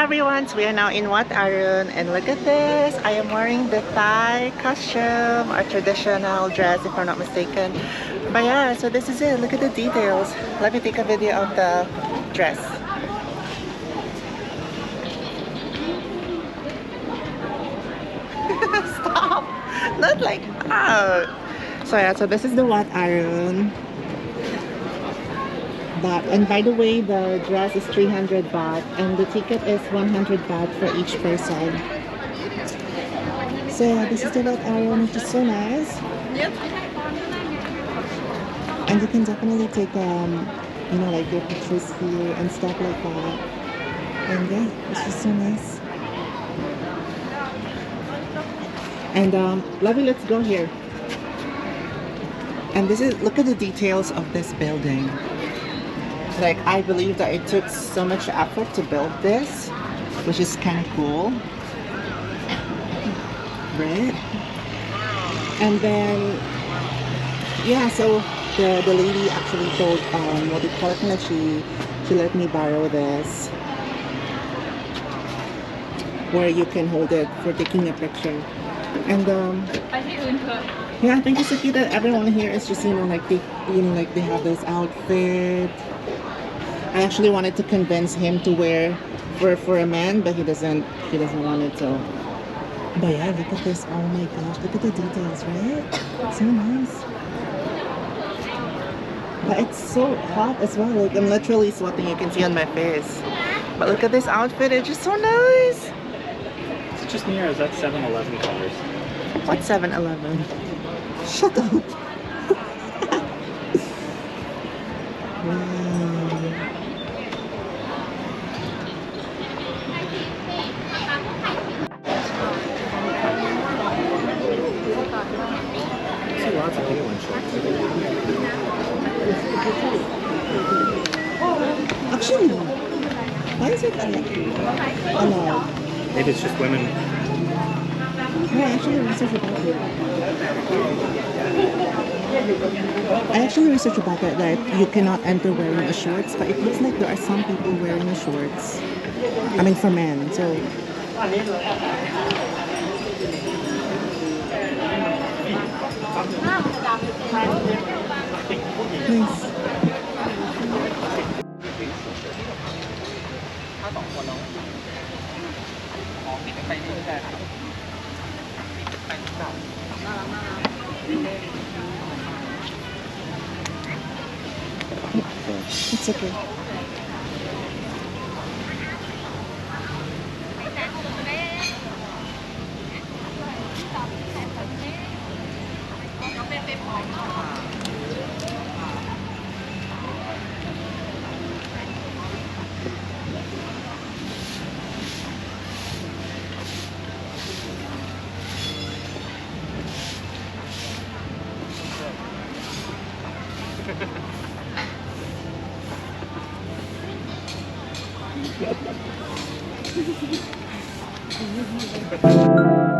everyone, so we are now in Wat Arun, and look at this. I am wearing the Thai costume or traditional dress if I'm not mistaken. But yeah, so this is it. Look at the details. Let me take a video of the dress. Stop! Not like that. So yeah, so this is the Wat Arun. And by the way, the dress is 300 baht and the ticket is 100 baht for each person. So yeah, this is the Wat Arun, which is so nice. Yep. And you can definitely take you know, like your pictures here and stuff like that. And yeah, it's just so nice. And Lovey, let's go here. And this is, look at the details of this building. Like, I believe that it took so much effort to build this, which is kind of cool, right? And then, yeah, so the lady actually told, what do you call it, that she let me borrow this, where you can hold it for taking a picture. And yeah, I think it's so cute that everyone here is just, you know, like they have this outfit. I actually wanted to convince him to wear for a man, but he doesn't want it. So, but yeah, look at this. Oh my gosh, look at the details, right? So nice. But it's so hot as well. Like, I'm literally sweating. You can see on my face. But look at this outfit. It's just so nice. Is it just me or is that 7-Eleven colors? What 7-Eleven? Shut up. Wow. Lots of Thailand shorts. Actually, no. Why is it allowed? Maybe it's just women. No, I actually researched about it. I actually researched about it that you cannot enter wearing a shorts, but it looks like there are some people wearing the shorts. I mean, for men, so. It's okay. Thank you.